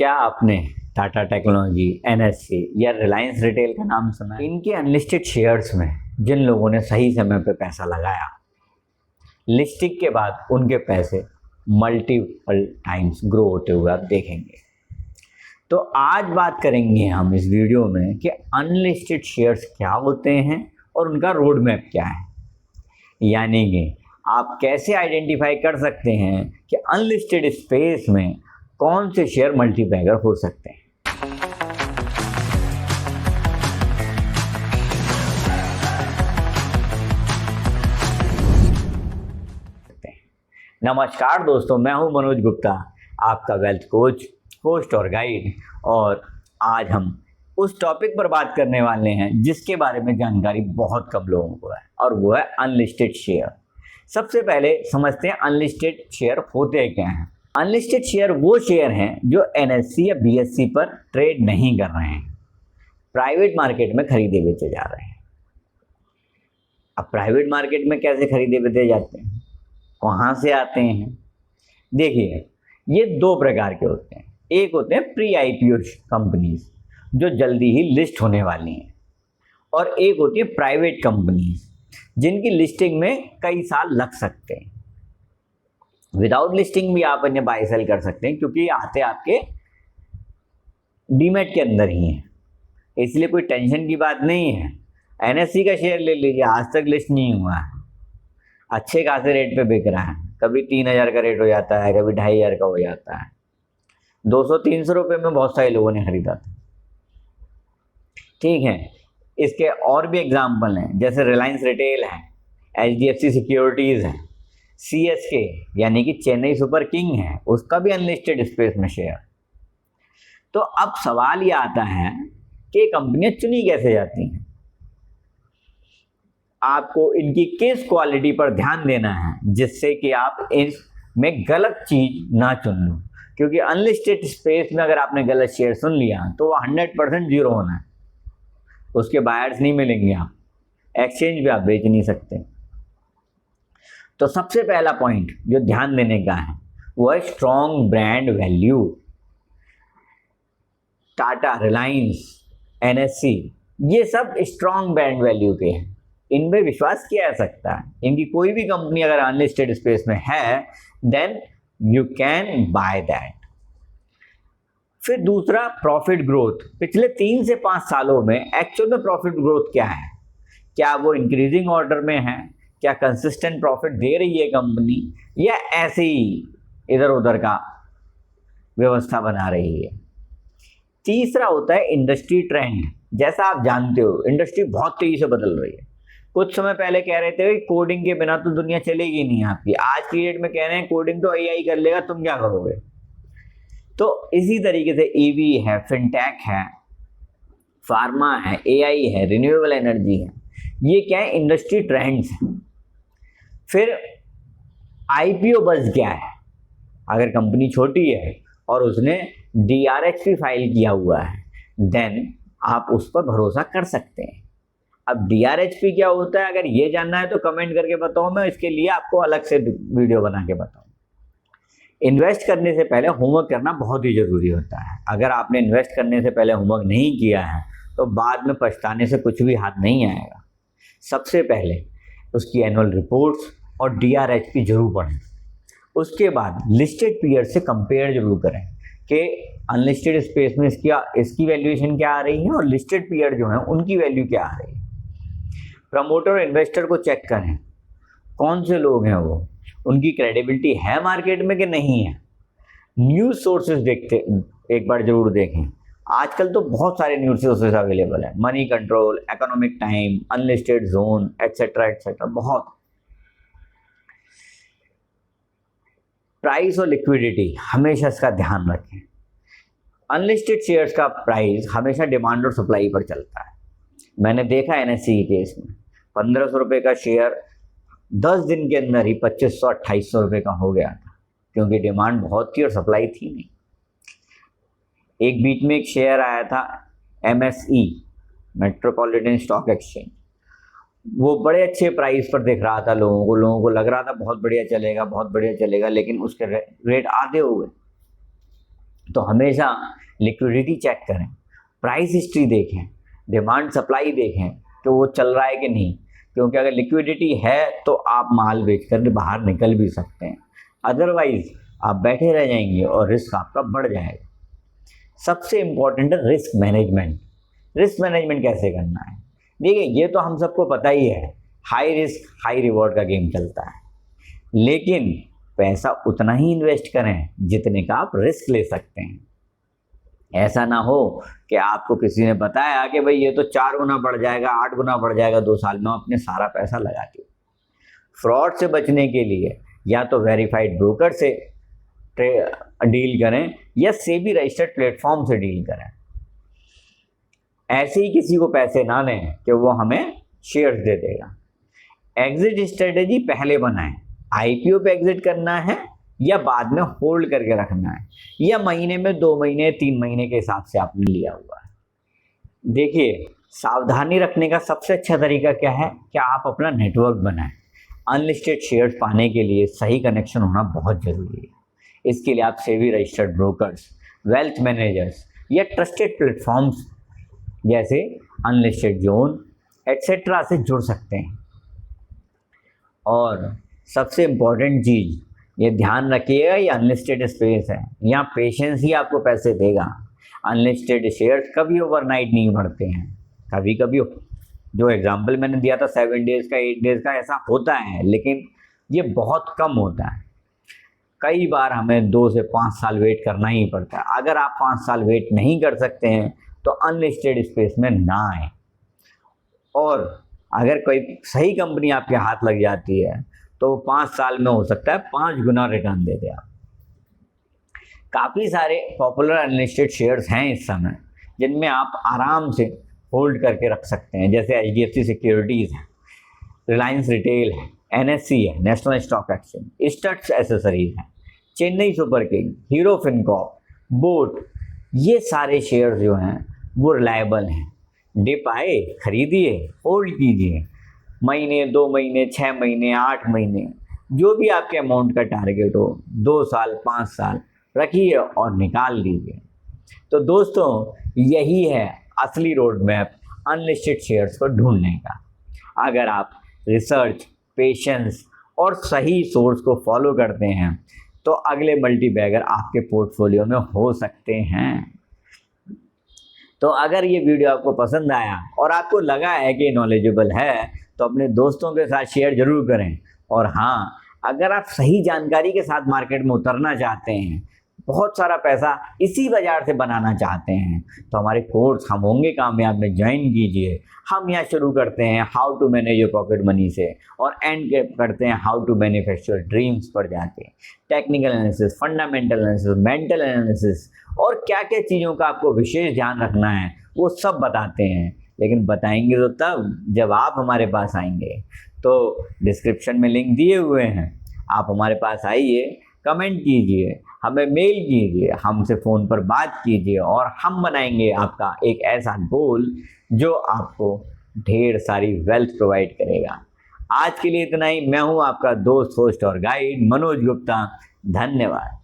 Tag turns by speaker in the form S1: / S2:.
S1: क्या आपने Tata technology, NSC या रिलायंस रिटेल का नाम सुना है? इनके अनलिस्टेड शेयर्स में जिन लोगों ने सही समय पे पैसा लगाया, लिस्टिंग के बाद उनके पैसे मल्टीपल टाइम्स ग्रो होते हुए आप देखेंगे। तो आज बात करेंगे हम इस वीडियो में कि अनलिस्टेड शेयर्स क्या होते हैं और उनका रोड मैप क्या है, यानी कि आप कैसे आइडेंटिफाई कर सकते हैं कि अनलिस्टेड स्पेस में कौन से शेयर मल्टीबैगर हो सकते हैं। नमस्कार दोस्तों, मैं हूं मनोज गुप्ता, आपका वेल्थ कोच, होस्ट और गाइड। और आज हम उस टॉपिक पर बात करने वाले हैं जिसके बारे में जानकारी बहुत कम लोगों को है, और वो है अनलिस्टेड शेयर। सबसे पहले समझते हैं अनलिस्टेड शेयर होते क्या हैं। अनलिस्टेड शेयर वो शेयर हैं जो एनएससी या बीएससी पर ट्रेड नहीं कर रहे हैं, प्राइवेट मार्केट में खरीदे बेचे जा रहे हैं। अब प्राइवेट मार्केट में कैसे खरीदे बेचे जाते हैं, कहाँ से आते हैं? देखिए, ये दो प्रकार के होते हैं। एक होते हैं प्री आईपीओ कंपनीज जो जल्दी ही लिस्ट होने वाली हैं, और एक होती है प्राइवेट कंपनीज जिनकी लिस्टिंग में कई साल लग सकते हैं। विदाउट लिस्टिंग भी आप इन्हें बाय सेल कर सकते हैं क्योंकि आते आपके डीमैट के अंदर ही हैं, इसलिए कोई टेंशन की बात नहीं है। एनएससी का शेयर ले लीजिए, आज तक लिस्ट नहीं हुआ है, अच्छे खासे रेट पे बिक रहा है। कभी 3,000 का रेट हो जाता है, कभी 2,500 का हो जाता है। 200-300 रुपये में बहुत सारे लोगों ने खरीदा था। ठीक है, इसके और भी एग्जाम्पल हैं, जैसे रिलायंस रिटेल है, एचडीएफसी सिक्योरिटीज़ है, सीएसके यानी कि चेन्नई सुपर किंग है, उसका भी अनलिस्टेड स्पेस में शेयर। तो अब सवाल ये आता है कि कंपनियां चुनी कैसे जाती हैं। आपको इनकी किस क्वालिटी पर ध्यान देना है जिससे कि आप इसमें गलत चीज ना चुन लो, क्योंकि अनलिस्टेड स्पेस में अगर आपने गलत शेयर सुन लिया तो वो 100% जीरो होना है, उसके बायर्स नहीं मिलेंगे, आप एक्सचेंज पे आप बेच नहीं सकते। तो सबसे पहला पॉइंट जो ध्यान देने का है वो है strong brand value. Tata, Reliance, NSC ये सब स्ट्रॉन्ग ब्रांड वैल्यू के हैं, इनमें विश्वास किया जा सकता है। इनकी कोई भी कंपनी अगर अनलिस्टेड स्पेस में है then you can buy that. फिर दूसरा, प्रॉफिट ग्रोथ। पिछले 3 से 5 सालों में एक्चुअल में प्रॉफिट ग्रोथ क्या है, क्या वो इंक्रीजिंग ऑर्डर में है, क्या कंसिस्टेंट प्रॉफिट दे रही है कंपनी, या ऐसे ही इधर उधर का व्यवस्था बना रही है। तीसरा होता है इंडस्ट्री ट्रेंड। जैसा आप जानते हो, इंडस्ट्री बहुत तेजी से बदल रही है। कुछ समय पहले कह रहे थे कि कोडिंग के बिना तो दुनिया चलेगी नहीं आपकी, आज की डेट में कह रहे हैं कोडिंग तो एआई कर लेगा, तुम क्या करोगे। तो इसी तरीके से ईवी है, फिनटेक है, फार्मा है, एआई है, रिन्यूएबल एनर्जी है, ये क्या है, इंडस्ट्री ट्रेंड्स हैं। फिर आईपीओ बज़ क्या है। अगर कंपनी छोटी है और उसने डीआरएचपी फाइल किया हुआ है देन आप उस पर भरोसा कर सकते हैं। अब डीआरएचपी क्या होता है, अगर ये जानना है तो कमेंट करके बताओ, मैं इसके लिए आपको अलग से वीडियो बना के बताऊँ। इन्वेस्ट करने से पहले होमवर्क करना बहुत ही ज़रूरी होता है। अगर आपने इन्वेस्ट करने से पहले होमवर्क नहीं किया है तो बाद में पछताने से कुछ भी हाथ नहीं आएगा। सबसे पहले उसकी एनुअल रिपोर्ट्स और डीआरएचपी जरूर पढ़ें। उसके बाद लिस्टेड पीयर से कंपेयर जरूर करें कि अनलिस्टेड स्पेस में इसकी वैल्यूएशन क्या आ रही है और लिस्टेड पीयर जो है उनकी वैल्यू क्या आ रही है। प्रमोटर और इन्वेस्टर को चेक करें, कौन से लोग हैं वो, उनकी क्रेडिबिलिटी है मार्केट में कि नहीं है। न्यूज़ सोर्सेज देखते एक बार जरूर देखें। आजकल तो बहुत सारे न्यूज़ सोर्सेज अवेलेबल है, money control, economic time, unlisted zone, etcetera etcetera, बहुत। प्राइस और लिक्विडिटी हमेशा इसका ध्यान रखें। अनलिस्टेड शेयर्स का प्राइस हमेशा डिमांड और सप्लाई पर चलता है। मैंने देखा एनएससी के केस में 1,500 रुपये का शेयर 10 दिन के अंदर ही 2,500-2,800 रुपये का हो गया था, क्योंकि डिमांड बहुत थी और सप्लाई थी नहीं। एक बीच में एक शेयर आया था एमएसई, मेट्रोपॉलिटन स्टॉक एक्सचेंज, वो बड़े अच्छे प्राइस पर दिख रहा था, लोगों को लग रहा था बहुत बढ़िया चलेगा, बहुत बढ़िया चलेगा, लेकिन उसके रेट आधे हो गए। तो हमेशा लिक्विडिटी चेक करें, प्राइस हिस्ट्री देखें, डिमांड सप्लाई देखें कि वो चल रहा है कि नहीं, क्योंकि अगर लिक्विडिटी है तो आप माल बेच कर बाहर निकल भी सकते हैं, अदरवाइज आप बैठे रह जाएंगे और रिस्क आपका बढ़ जाएगा। सबसे इम्पॉर्टेंट है रिस्क मैनेजमेंट। रिस्क मैनेजमेंट कैसे करना है? देखिए, ये तो हम सबको पता ही है, हाई रिस्क हाई रिवॉर्ड का गेम चलता है, लेकिन पैसा उतना ही इन्वेस्ट करें जितने का आप रिस्क ले सकते हैं। ऐसा ना हो कि आपको किसी ने बताया कि भाई ये तो 4 गुना बढ़ जाएगा, 8 गुना बढ़ जाएगा 2 साल में, अपने सारा पैसा लगा दिए। फ्रॉड से बचने के लिए या तो वेरीफाइड ब्रोकर से डील करें या सेबी रजिस्टर्ड प्लेटफॉर्म से डील करें। ऐसे ही किसी को पैसे ना लें कि वो हमें शेयर्स दे देगा। एग्जिट स्ट्रेटेजी पहले बनाएं, आईपीओ पे एग्जिट करना है या बाद में होल्ड करके रखना है, या महीने में 2 महीने 3 महीने के हिसाब से आपने लिया हुआ है। देखिए, सावधानी रखने का सबसे अच्छा तरीका क्या है कि आप अपना नेटवर्क बनाएं। अनलिस्टेड शेयर्स पाने के लिए सही कनेक्शन होना बहुत ज़रूरी है। इसके लिए आप SEBI registered brokers, wealth managers या ट्रस्टेड प्लेटफॉर्म्स जैसे अनलिस्टेड जोन एट्सेट्रा से जुड़ सकते हैं। और सबसे इम्पॉर्टेंट चीज़ ये ध्यान रखिएगा, ये अनलिस्टेड स्पेस है, यहाँ पेशेंस ही आपको पैसे देगा। अनलिस्टेड शेयर्स कभी ओवरनाइट नहीं बढ़ते हैं, कभी कभी जो एग्जांपल मैंने दिया था 7 डेज़ का 8 डेज़ का ऐसा होता है, लेकिन ये बहुत कम होता है। कई बार हमें 2 से 5 साल वेट करना ही पड़ता है। अगर आप 5 साल वेट नहीं कर सकते हैं तो अनलिस्टेड स्पेस में ना आए। और अगर कोई सही कंपनी आपके हाथ लग जाती है तो 5 साल में हो सकता है 5 गुना रिटर्न दे दे आप। काफ़ी सारे पॉपुलर अनलिस्टेड शेयर्स हैं इस समय जिनमें आप आराम से होल्ड करके रख सकते हैं, जैसे HDFC सिक्योरिटीज़ है, रिलायंस रिटेल है, NSE है, नेशनल स्टॉक एक्सचेंज, स्टट्स एसेसरीज है, Chennai super king, hero Fincorp, boat. ये सारे शेयर्स जो हैं वो रिलायबल हैं। डिप आए खरीदिए, होल्ड कीजिए, महीने 2 महीने 6 महीने 8 महीने जो भी आपके अमाउंट का टारगेट हो, 2 साल 5 साल रखिए और निकाल लीजिए। तो दोस्तों, यही है असली रोड मैप अनलिस्टेड शेयर्स को ढूंढने का। अगर आप रिसर्च, पेशेंस और सही सोर्स को फॉलो करते हैं तो अगले मल्टी बैगर आपके पोर्टफोलियो में हो सकते हैं। तो अगर ये वीडियो आपको पसंद आया और आपको लगा है कि नॉलेजेबल है तो अपने दोस्तों के साथ शेयर जरूर करें। और हाँ, अगर आप सही जानकारी के साथ मार्केट में उतरना चाहते हैं, बहुत सारा पैसा इसी बाजार से बनाना चाहते हैं, तो हमारे कोर्स हम होंगे कामयाब में ज्वाइन कीजिए। हम यहाँ शुरू करते हैं how to manage your pocket money से और एंड करते हैं how to manifest your dreams पर जाके। Technical analysis, fundamental analysis, mental analysis और क्या क्या चीज़ों का आपको विशेष ध्यान रखना है वो सब बताते हैं। लेकिन बताएंगे तो तब जब आप हमारे पास आएंगे। तो डिस्क्रिप्शन में लिंक दिए हुए हैं, आप हमारे पास आइए, कमेंट कीजिए, हमें मेल कीजिए, हमसे फ़ोन पर बात कीजिए और हम बनाएंगे आपका एक ऐसा गोल जो आपको ढेर सारी वेल्थ प्रोवाइड करेगा। आज के लिए इतना ही। मैं हूं आपका दोस्त, होस्ट और गाइड मनोज गुप्ता। धन्यवाद।